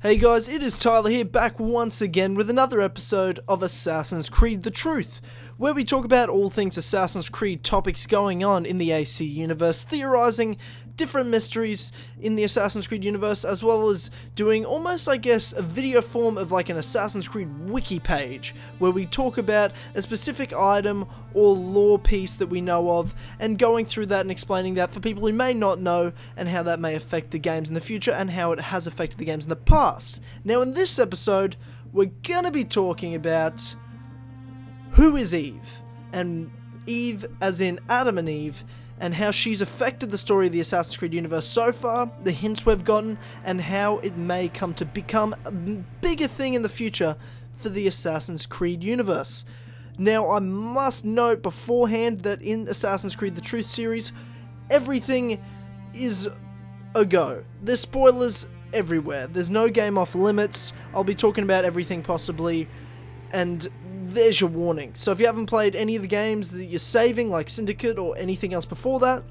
Hey guys, it is Tyler here, back once again with another episode of Assassin's Creed The Truth, where we talk about all things Assassin's Creed topics going on in the AC universe, theorizing different mysteries in the Assassin's Creed universe, as well as doing almost, I guess, a video form of like an Assassin's Creed wiki page, where we talk about a specific item or lore piece that we know of, and going through that and explaining that for people who may not know, and how that may affect the games in the future, and how it has affected the games in the past. Now in this episode, we're gonna be talking about who is Eve, and Eve as in Adam and Eve, and how she's affected the story of the Assassin's Creed universe so far, the hints we've gotten, and how it may come to become a bigger thing in the future for the Assassin's Creed universe. Now, I must note beforehand that in Assassin's Creed The Truth series, everything is a go. There's spoilers everywhere. There's no game off limits. I'll be talking about everything possibly, and there's your warning. So if you haven't played any of the games that you're saving, like Syndicate or anything else before that,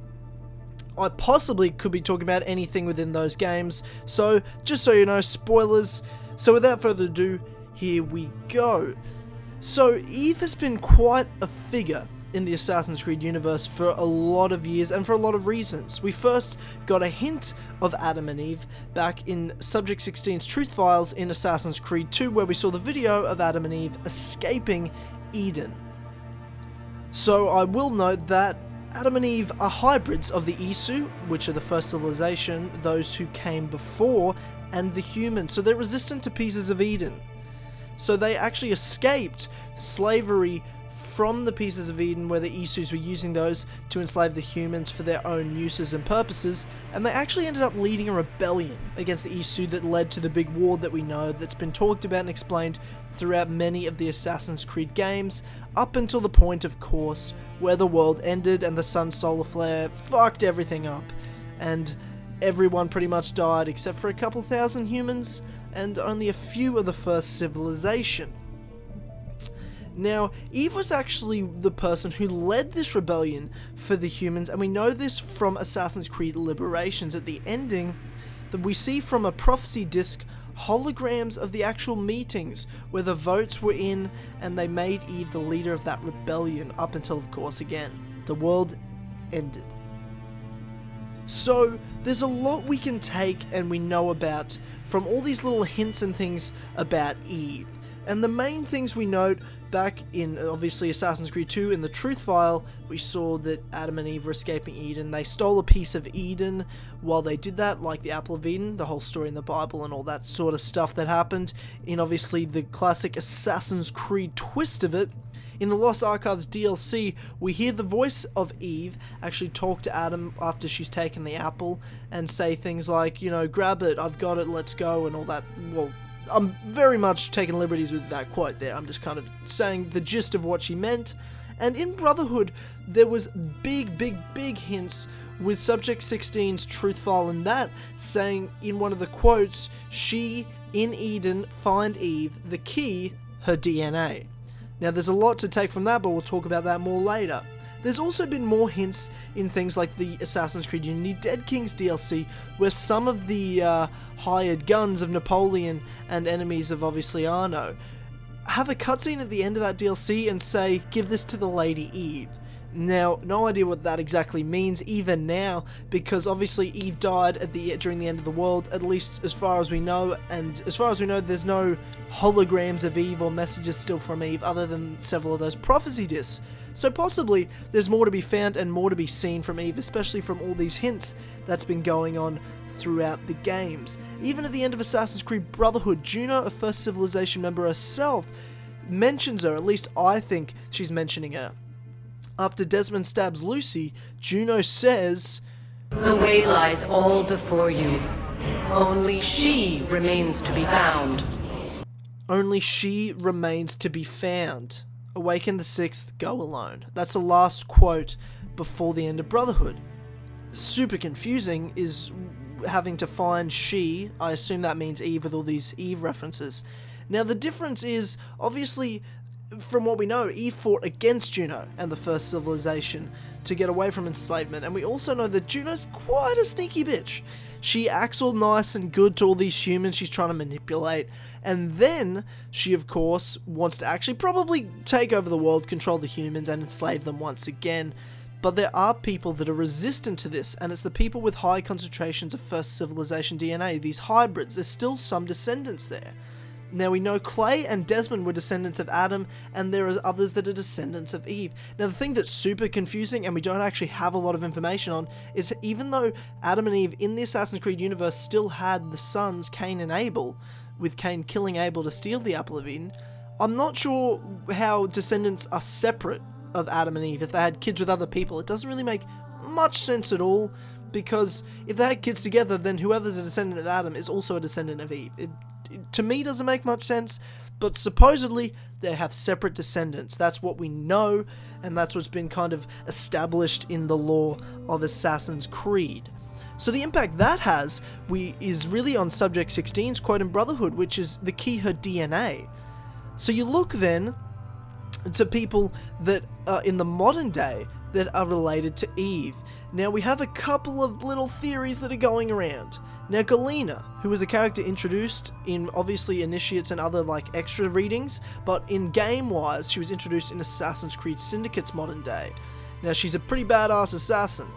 I possibly could be talking about anything within those games. So just so you know, spoilers. So without further ado, here we go. So Eve has been quite a figure in the Assassin's Creed universe for a lot of years and for a lot of reasons. We first got a hint of Adam and Eve back in Subject 16's Truth Files in Assassin's Creed 2, where we saw the video of Adam and Eve escaping Eden. So I will note that Adam and Eve are hybrids of the Isu, which are the First Civilization, those who came before, and the humans, so they're resistant to pieces of Eden. So they actually escaped slavery from the pieces of Eden, where the Isus were using those to enslave the humans for their own uses and purposes, and they actually ended up leading a rebellion against the Isu that led to the big war that we know, that's been talked about and explained throughout many of the Assassin's Creed games, up until the point, of course, where the world ended and the sun's solar flare fucked everything up, and everyone pretty much died except for a couple thousand humans, and only a few of the First Civilization. Now, Eve was actually the person who led this rebellion for the humans, and we know this from Assassin's Creed Liberations. At the ending, that we see from a prophecy disc holograms of the actual meetings where the votes were in, and they made Eve the leader of that rebellion up until, of course, again, the world ended. So, there's a lot we can take and we know about from all these little hints and things about Eve. And the main things we note back in, obviously, Assassin's Creed 2, in the Truth File, we saw that Adam and Eve were escaping Eden. They stole a piece of Eden while they did that, like the Apple of Eden, the whole story in the Bible and all that sort of stuff that happened in, obviously, the classic Assassin's Creed twist of it. In the Lost Archives DLC, we hear the voice of Eve actually talk to Adam after she's taken the apple and say things like, you know, grab it, I've got it, let's go, and all that. Well, I'm very much taking liberties with that quote there. I'm just kind of saying the gist of what she meant. And in Brotherhood, there was big hints with Subject 16's Truth File and that, saying in one of the quotes, she, in Eden, find Eve, the key, her DNA. Now there's a lot to take from that, but we'll talk about that more later. There's also been more hints in things like the Assassin's Creed Unity Dead Kings DLC, where some of the hired guns of Napoleon and enemies of, obviously, Arno have a cutscene at the end of that DLC and say, give this to the Lady Eve. Now, no idea what that exactly means even now, because obviously Eve died during the end of the world, at least as far as we know, and as far as we know, there's no holograms of Eve or messages still from Eve other than several of those prophecy discs. So possibly there's more to be found and more to be seen from Eve, especially from all these hints that's been going on throughout the games. Even at the end of Assassin's Creed Brotherhood, Juno, a First Civilization member herself, mentions her, at least I think she's mentioning her. After Desmond stabs Lucy, Juno says, "The way lies all before you. Only she remains to be found." Only she remains to be found. Awaken the Sixth, go alone. That's the last quote before the end of Brotherhood. Super confusing is having to find she. I assume that means Eve with all these Eve references. Now the difference is, obviously, from what we know, Eve fought against Juno and the First Civilization to get away from enslavement, and we also know that Juno's quite a sneaky bitch. She acts all nice and good to all these humans she's trying to manipulate, and then she, of course, wants to actually probably take over the world, control the humans, and enslave them once again. But there are people that are resistant to this, and it's the people with high concentrations of First Civilization DNA, these hybrids. There's still some descendants there. Now, we know Clay and Desmond were descendants of Adam, and there are others that are descendants of Eve. Now, the thing that's super confusing, and we don't actually have a lot of information on, is even though Adam and Eve in the Assassin's Creed universe still had the sons Cain and Abel, with Cain killing Abel to steal the Apple of Eden, I'm not sure how descendants are separate of Adam and Eve. If they had kids with other people, it doesn't really make much sense at all, because if they had kids together, then whoever's a descendant of Adam is also a descendant of Eve. It to me doesn't make much sense, but supposedly they have separate descendants. That's what we know, and that's what's been kind of established in the lore of Assassin's Creed. So the impact that has is really on Subject 16's quote in Brotherhood, which is the key her DNA. So you look then to people that are in the modern day that are related to Eve. Now we have a couple of little theories that are going around. Now Galena, who was a character introduced in obviously Initiates and other like extra readings, but in game wise she was introduced in Assassin's Creed Syndicate's modern day. Now she's a pretty badass assassin,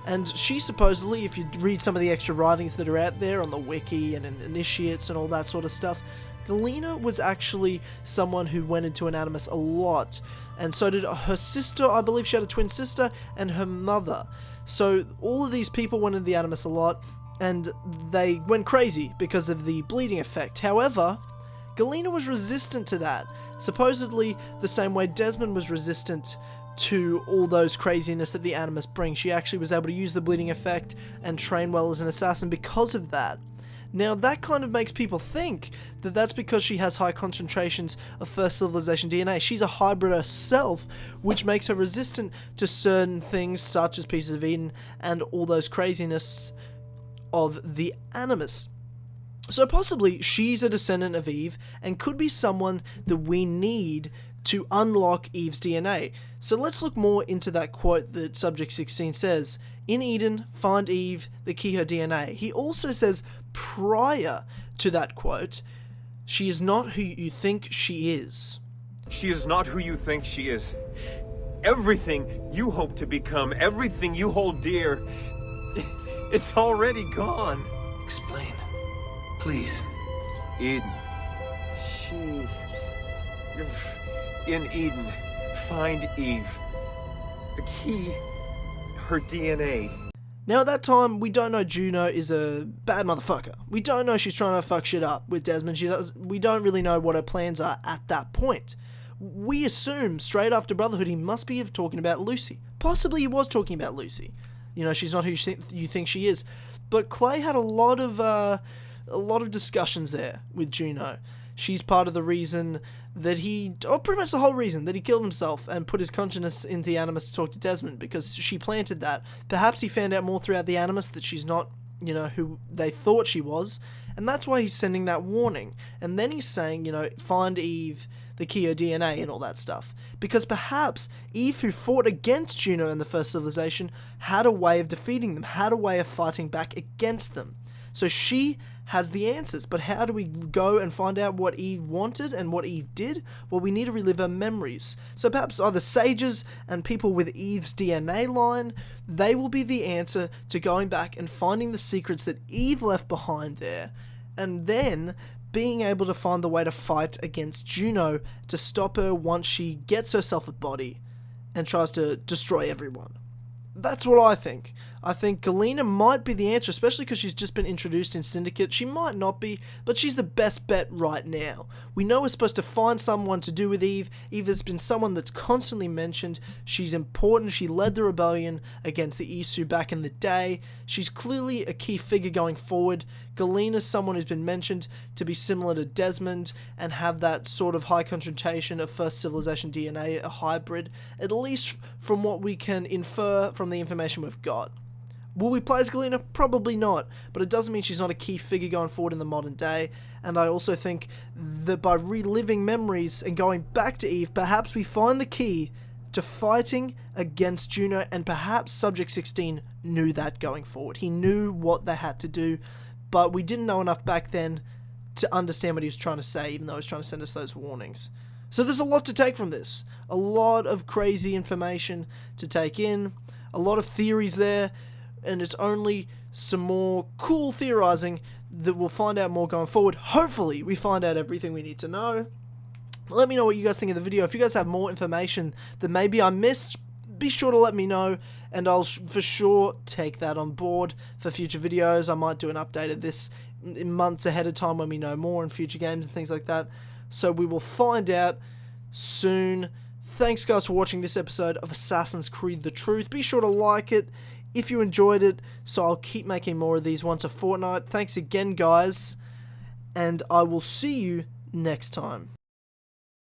and she supposedly, if you read some of the extra writings that are out there on the wiki and in the Initiates and all that sort of stuff, Galena was actually someone who went into an Animus a lot, and so did her sister. I believe she had a twin sister, and her mother. So all of these people went into the Animus a lot, and they went crazy because of the bleeding effect. However, Galena was resistant to that, supposedly the same way Desmond was resistant to all those craziness that the Animus brings. She actually was able to use the bleeding effect and train well as an assassin because of that. Now that kind of makes people think that that's because she has high concentrations of First Civilization DNA. She's a hybrid herself, which makes her resistant to certain things such as Pieces of Eden and all those craziness of the Animus. So possibly she's a descendant of Eve and could be someone that we need to unlock Eve's DNA. So let's look more into that quote that Subject 16 says. In Eden, find Eve, the key her DNA. He also says prior to that quote, she is not who you think she is. She is not who you think she is. Everything you hope to become, everything you hold dear, it's already gone. Explain. Please. Eden. In Eden, find Eve. The key, her DNA. Now at that time, we don't know Juno is a bad motherfucker. We don't know she's trying to fuck shit up with Desmond. We don't really know what her plans are at that point. We assume straight after Brotherhood he must be talking about Lucy. Possibly he was talking about Lucy. You know, she's not who you think she is. But Clay had a lot of discussions there with Juno. She's part of the reason that pretty much the whole reason that he killed himself and put his consciousness in the Animus to talk to Desmond, because she planted that. Perhaps he found out more throughout the Animus that she's not, you know, who they thought she was, and that's why he's sending that warning. And then he's saying, you know, find Eve, the key her DNA and all that stuff. Because perhaps Eve, who fought against Juno in the First Civilization, had a way of defeating them, had a way of fighting back against them. So she has the answers, but how do we go and find out what Eve wanted and what Eve did? Well, we need to relive her memories. So perhaps either sages and people with Eve's DNA line, they will be the answer to going back and finding the secrets that Eve left behind there, and then being able to find the way to fight against Juno to stop her once she gets herself a body and tries to destroy everyone. That's what I think. I think Galena might be the answer, especially because she's just been introduced in Syndicate. She might not be, but she's the best bet right now. We know we're supposed to find someone to do with Eve. Eve has been someone that's constantly mentioned. She's important. She led the rebellion against the Isu back in the day. She's clearly a key figure going forward. Galena's someone who's been mentioned to be similar to Desmond and have that sort of high concentration of First Civilization DNA, a hybrid, at least from what we can infer from the information we've got. Will we play as Galena? Probably not, but it doesn't mean she's not a key figure going forward in the modern day, and I also think that by reliving memories and going back to Eve, perhaps we find the key to fighting against Juno, and perhaps Subject 16 knew that going forward. He knew what they had to do, but we didn't know enough back then to understand what he was trying to say, even though he was trying to send us those warnings. So there's a lot to take from this. A lot of crazy information to take in, a lot of theories there, and it's only some more cool theorizing that we'll find out more going forward. Hopefully, we find out everything we need to know. Let me know what you guys think of the video. If you guys have more information that maybe I missed, be sure to let me know, and I'll for sure take that on board for future videos. I might do an update of this in months ahead of time when we know more in future games and things like that. So we will find out soon. Thanks guys for watching this episode of Assassin's Creed The Truth. Be sure to like it if you enjoyed it, so I'll keep making more of these once a fortnight. Thanks again guys, and I will see you next time.